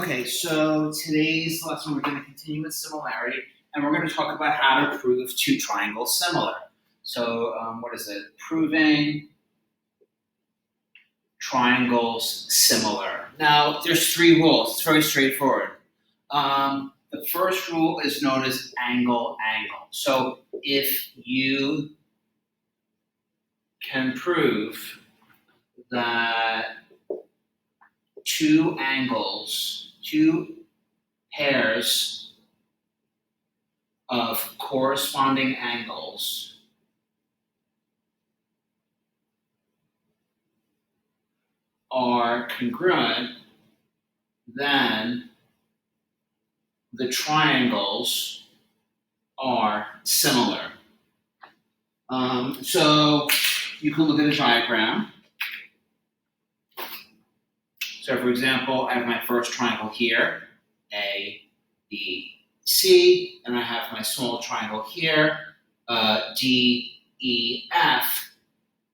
Okay, so today's lesson we're going to continue with similarity, and we're going to talk about how to prove two triangles similar. So what is it? Proving triangles similar. Now, there's three rules. It's very straightforward. The first rule is known as angle-angle. So if you can prove that two pairs of corresponding angles are congruent, then the triangles are similar. So you can look at a diagram. So for example, I have my first triangle here, A, B, C, and I have my small triangle here, D, E, F.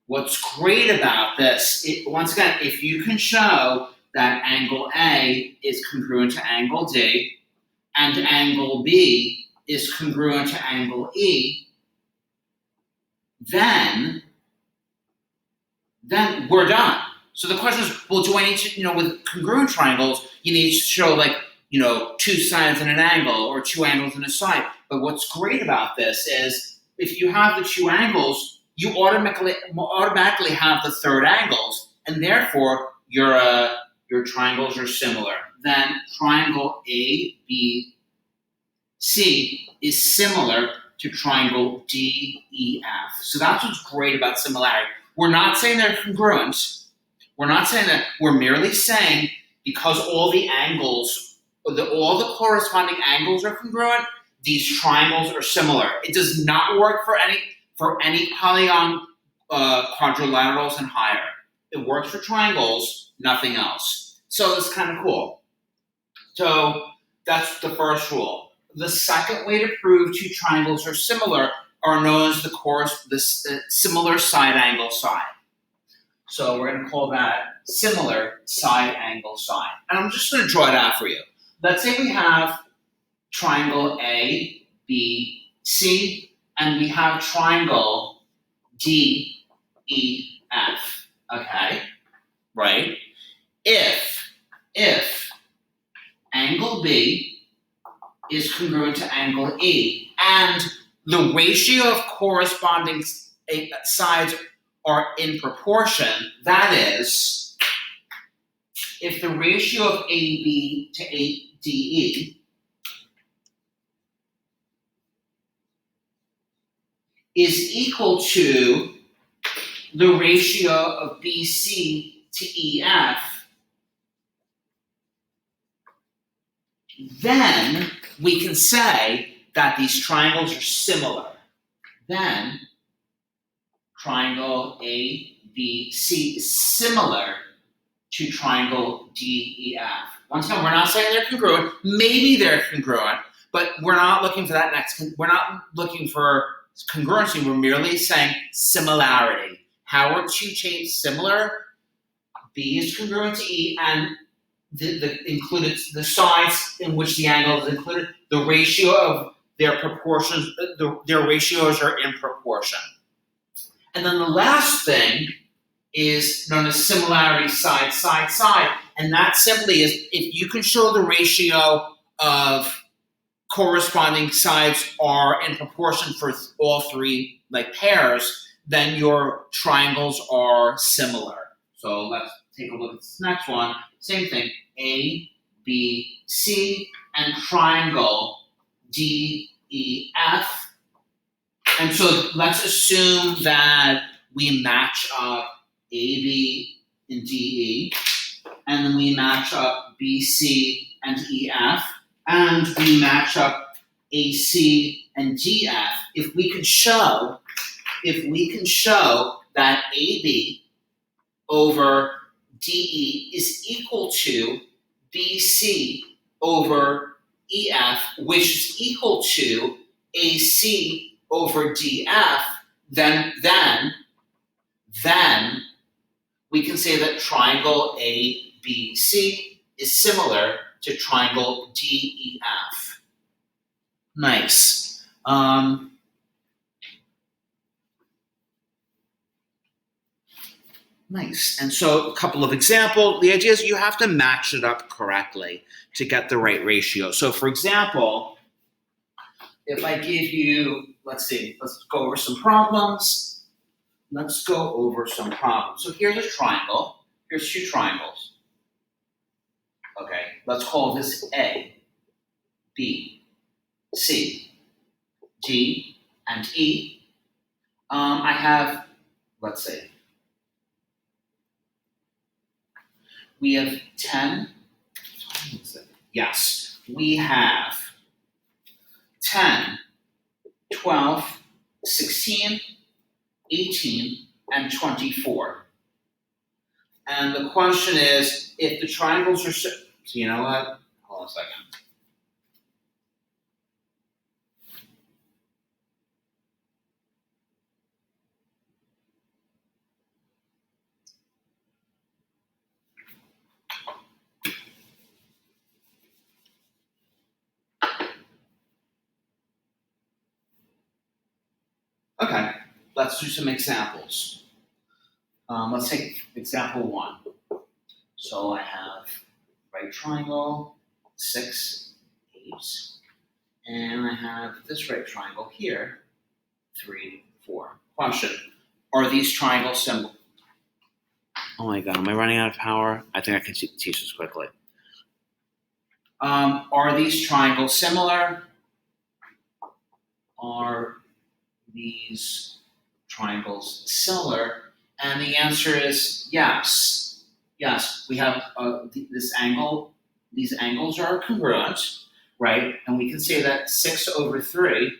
What's great about this, once again, if you can show that angle A is congruent to angle D, and angle B is congruent to angle E, then we're done. So the question is, well, do I need to, with congruent triangles, you need to show two sides and an angle or two angles and a side. But what's great about this is if you have the two angles, you automatically have the third angles, and therefore your triangles are similar. Then triangle ABC is similar to triangle DEF. So that's what's great about similarity. We're not saying they're congruent. We're not saying that. We're merely saying because all the corresponding angles are congruent, these triangles are similar. It does not work for any polygon quadrilaterals and higher. It works for triangles, nothing else. So it's kind of cool. So that's the first rule. The second way to prove two triangles are similar are known as the similar side angle side. So we're going to call that similar side angle side. And I'm just going to draw it out for you. Let's say we have triangle A, B, C, and we have triangle D, E, F. Okay, right? If angle B is congruent to angle E, and the ratio of corresponding sides are in proportion, that is, if the ratio of AB to ADE is equal to the ratio of BC to EF, then we can say that these triangles are similar. Then triangle ABC is similar to triangle DEF. Once again, we're not saying they're congruent. Maybe they're congruent, but we're not looking for that we're not looking for congruency. We're merely saying similarity. How are two shapes similar? B is congruent to E, and included the sides in which the angle is included. The ratio of their proportions, their ratios are in proportion. And then the last thing is known as similarity side, side, side. And that simply is if you can show the ratio of corresponding sides are in proportion for all three pairs, then your triangles are similar. So let's take a look at this next one. Same thing, A, B, C, and triangle D, E, F. And so let's assume that we match up AB and DE, and then we match up BC and EF, and we match up AC and DF. If we can show that AB over DE is equal to BC over EF, which is equal to AC over DF, then we can say that triangle ABC is similar to triangle DEF. Nice. Nice. And so a couple of examples. The idea is you have to match it up correctly to get the right ratio. So for example, if I give you, let's go over some problems. So here's a triangle. Here's two triangles. Okay, let's call this A, B, C, D, and E. I have, let's say, we have 10. Yes, we have 10, 12, 16, 18, and 24. And the question is, if the triangles are, so you know what? Hold on a second. Okay, let's do some examples. Let's take example 1. So I have right triangle, 6, 8, and I have this right triangle here, 3, 4. Question, are these triangles similar? Oh my god, am I running out of power? I think I can teach this quickly. Are these triangles similar? Are these triangles similar? And the answer is yes. Yes, we have this angle. These angles are congruent, right? And we can say that 6 over 3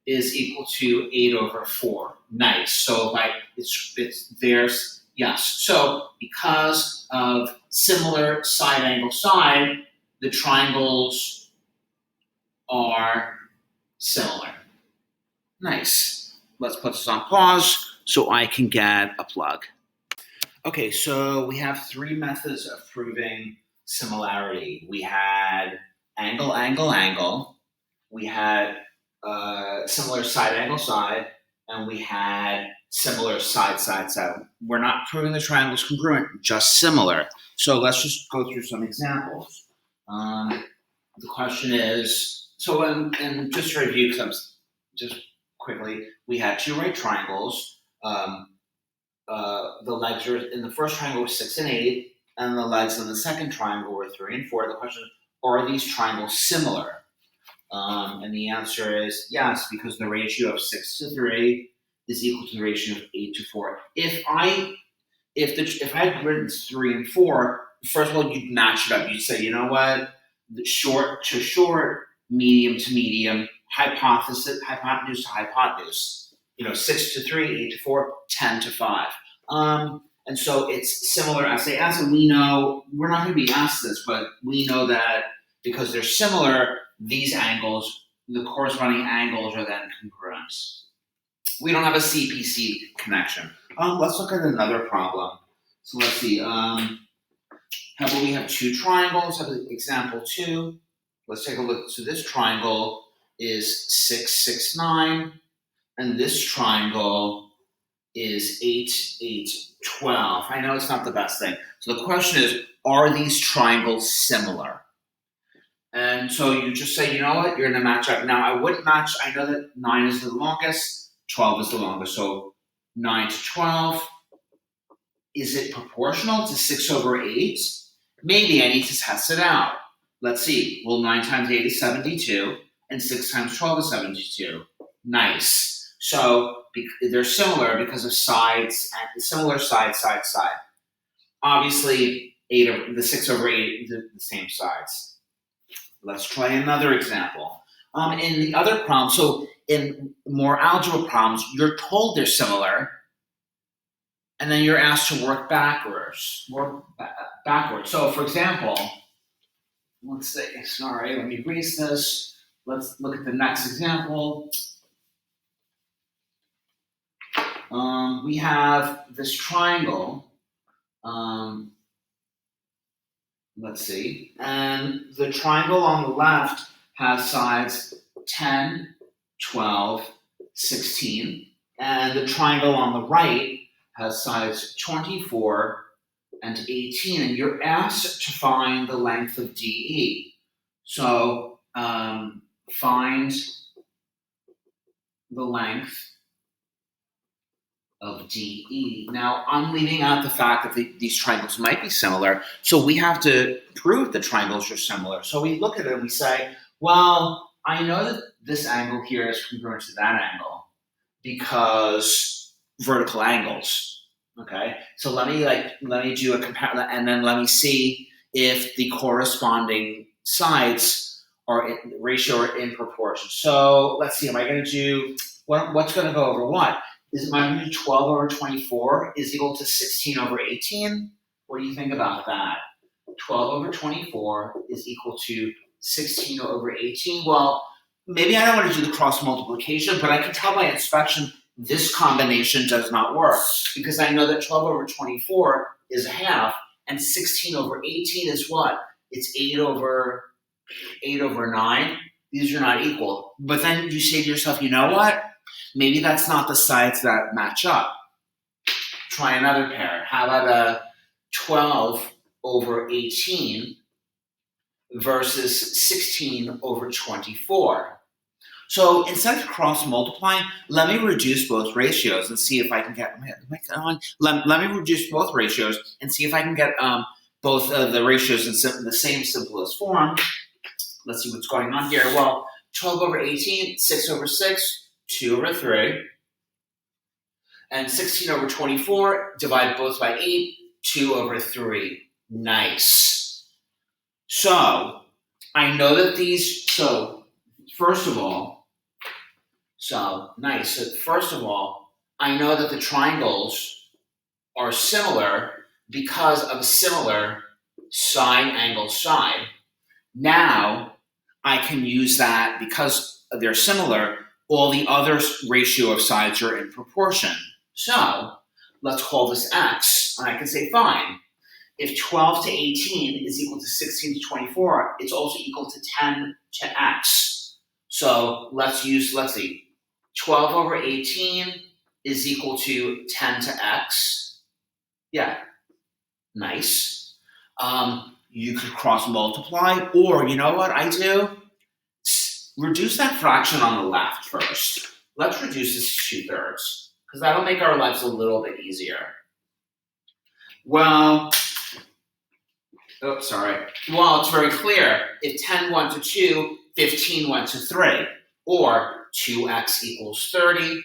is equal to 8 over 4. Nice. So it's there's yes. So because of similar side angle side, the triangles are similar. Nice. Let's put this on pause so I can get a plug. Okay, so we have 3 methods of proving similarity. We had angle, angle, angle. We had similar side, angle, side. And we had similar side, side, side. We're not proving the triangle's congruent, just similar. So let's just go through some examples. The question is, so and just to review, because just quickly, we had 2 right triangles. The legs are in the first triangle were 6 and 8, and the legs in the second triangle were 3 and 4. The question is, are these triangles similar? And the answer is yes, because the ratio of 6 to 3 is equal to the ratio of 8 to 4. If I had written 3 and 4, first of all, you'd match it up. You'd say, you know what, the short to short, medium to medium, hypotenuse to hypotenuse. 6 to 3, 8 to 4, 10 to 5. And so it's similar SAS, and we know, we're not going to be asked this, but we know that because they're similar, these angles, the corresponding angles are then congruent. We don't have a CPC connection. Let's look at another problem. So let's see. How about we have 2 triangles? Have example 2. Let's take a look. So this triangle is 6, 6, 9. And this triangle is 8, 8, 12. I know it's not the best thing. So the question is, are these triangles similar? And so you just say, you know what, you're going to match up. Now, I wouldn't match, I know that 9 is the longest, 12 is the longest. So 9 to 12, is it proportional to 6 over 8? Maybe I need to test it out. Let's see. Well, 9 times 8 is 72, and 6 times 12 is 72. Nice. So they're similar because of sides, and similar side, side, side. Obviously, the 6 over 8 the same sides. Let's try another example. In the other problem, so in more algebra problems, you're told they're similar, and then you're asked to work backwards. So, for example, let's say, sorry, let me erase this. Let's look at the next example. We have this triangle. let's see, and the triangle on the left has sides 10, 12, 16, and the triangle on the right has sides 24 and 18, and you're asked to find the length of DE. So find the length of DE. Now, I'm leaving out the fact that these triangles might be similar, so we have to prove the triangles are similar. So we look at it and we say, well, I know that this angle here is congruent to that angle because vertical angles. Okay, so let me do a comparison, and then let me see if the corresponding sides ratio are in proportion. So let's see, am I going to do what's going to go over what? Is my going to do 12 over 24 is equal to 16 over 18? What do you think about that? 12 over 24 is equal to 16 over 18. Well, maybe I don't want to do the cross multiplication, but I can tell by inspection this combination does not work because I know that 12 over 24 is a half and 16 over 18 is what? It's 8 over 9. These are not equal. But then you say to yourself, you know what? Maybe that's not the sides that match up. Try another pair. How about a 12 over 18 versus 16 over 24? So instead of cross multiplying, let me reduce both ratios and see if I can get. Let me reduce both ratios and see if I can get both of the ratios in the same simplest form. Let's see what's going on here. Well, 12 over 18, 6 over 6, 2 over 3. And 16 over 24, divide both by 8, 2 over 3. Nice. So, I know that these, first of all, I know that the triangles are similar because of a similar side angle side. Now, I can use that because they're similar, all the other ratio of sides are in proportion. So, let's call this x, and I can say, fine, if 12 to 18 is equal to 16 to 24, it's also equal to 10 to x. So, let's see, 12 over 18 is equal to 10 to x. Yeah, nice. You could cross multiply, or you know what I do? Reduce that fraction on the left first. Let's reduce this to 2/3, because that'll make our lives a little bit easier. Well, it's very clear. If 10 went to 2, 15 went to 3. Or 2x equals 30,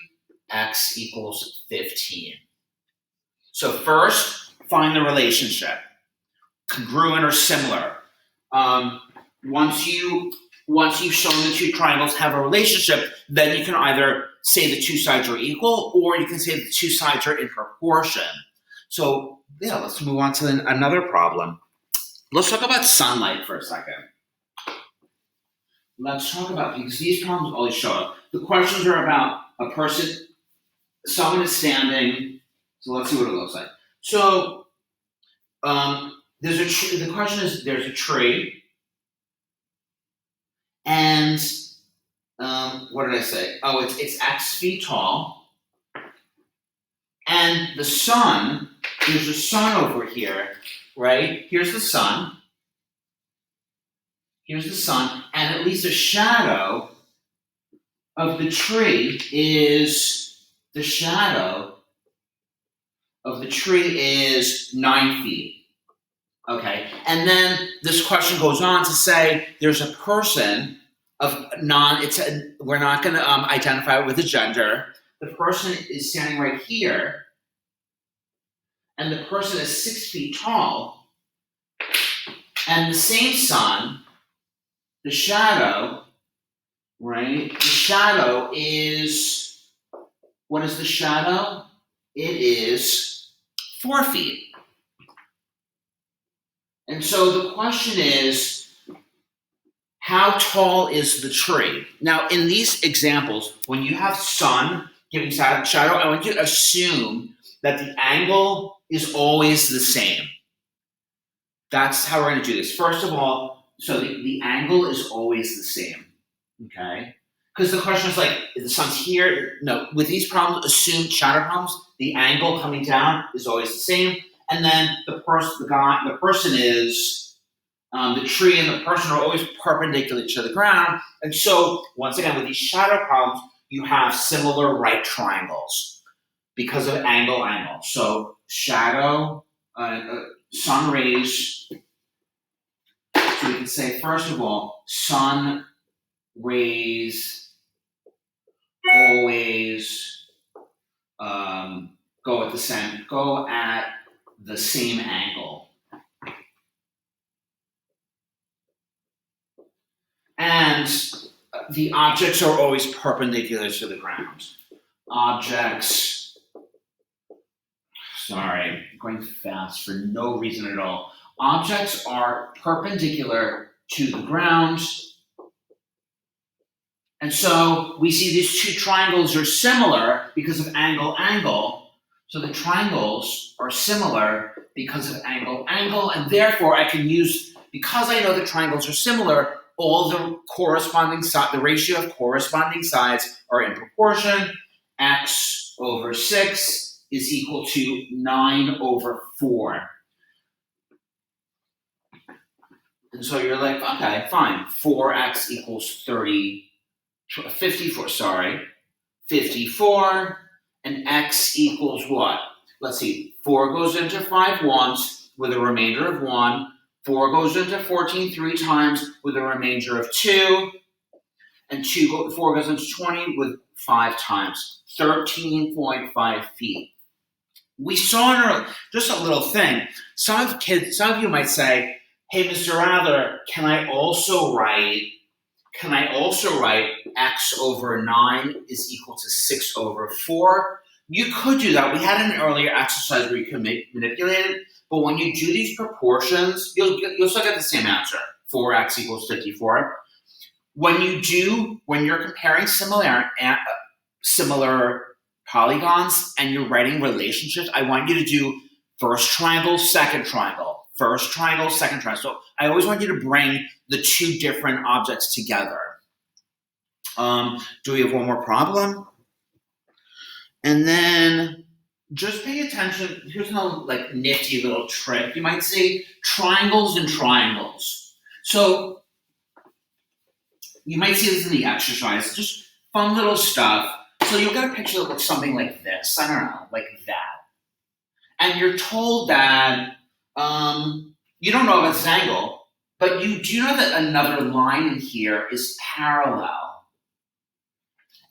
x equals 15. So first, find the relationship. Congruent or similar. Once you've shown the two triangles have a relationship, then you can either say the two sides are equal, or you can say the two sides are in proportion. So yeah, let's move on to another problem. Let's talk about sunlight for a second. Let's talk about, because these problems always show up. The questions are about a person, someone is standing, so let's see what it looks like. So the question is, there's a tree, and what did I say? Oh, it's X feet tall, and the sun, there's a sun over here, right? Here's the sun. Here's the sun, and at least the shadow of the tree is 9 feet. Okay, and then this question goes on to say there's a person we're not going to identify it with a gender. The person is standing right here, and the person is 6 feet tall, and the same sun, the shadow, right? The shadow is, what is the shadow? It is 4 feet. And so the question is, how tall is the tree? Now, in these examples, when you have sun giving shadow, I want you to assume that the angle is always the same. That's how we're going to do this. First of all, so the angle is always the same, okay? Because the question is like, if the sun's here, no, with these problems, assume shadow problems, the angle coming down is always the same. And then the person is, the tree and the person are always perpendicular to the ground. And so, once again, with these shadow problems, you have similar right triangles because of angle. So, shadow, sun rays, so we can say, first of all, sun rays always go at the same angle. And the objects are always perpendicular to the ground. Sorry, I'm going fast for no reason at all. Objects are perpendicular to the ground. And so we see these two triangles are similar because of angle. So the triangles are similar because of angle, and therefore I can use, because I know the triangles are similar, all the corresponding the ratio of corresponding sides are in proportion. X over 6 is equal to 9 over 4. And so you're like, okay, fine. 4x equals 54, and x equals what? Let's see, 4 goes into 5 once with a remainder of 1. 4 goes into 14 3 times with a remainder of 2. And 4 goes into 20 with 5 times, 13.5 feet. We saw just a little thing. Some of you might say, hey, Mr. Rather, can I also write x over 9 is equal to 6 over 4? You could do that. We had an earlier exercise where you could manipulate it, but when you do these proportions, you'll still get the same answer, 4x equals 54. When you're comparing similar polygons and you're writing relationships, I want you to do first triangle, second triangle, first triangle, second triangle. So I always want you to bring the two different objects together. Do we have one more problem? And then just pay attention. Here's another nifty little trick. You might see triangles and triangles. So you might see this in the exercise. Just fun little stuff. So you'll get a picture that looks something like this. I don't know, like that. And you're told that you don't know about this angle, but you do know that another line in here is parallel.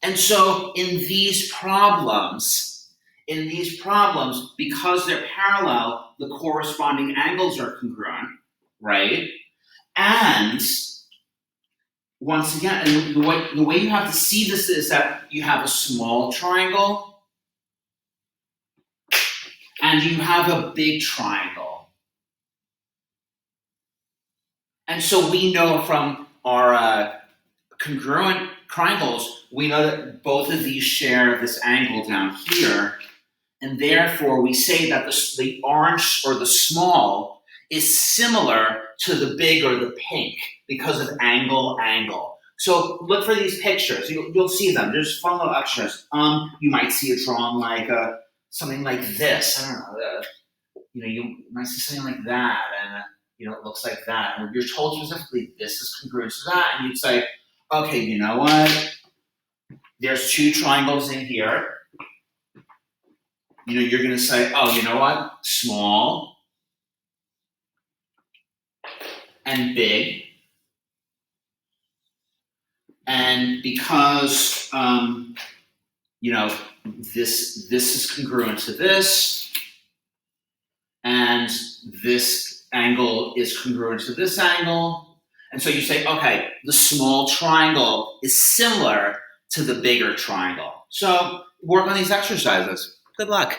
And so in these problems, because they're parallel, the corresponding angles are congruent, right? And once again, and the way you have to see this is that you have a small triangle and you have a big triangle. And so we know from our congruent triangles, we know that both of these share this angle down here, and therefore we say that the orange or the small is similar to the big or the pink because of angle. So look for these pictures. You'll see them. There's fun little extras. You might see it drawn like something like this. I don't know. You might see something like that, and it looks like that. And you're told specifically this is congruent to that, and you'd say, okay, you know what? There's two triangles in here. You're going to say, oh, you know what? Small and big. And because, this is congruent to this, and this angle is congruent to this angle. And so you say, okay, the small triangle is similar to the bigger triangle. So work on these exercises. Good luck.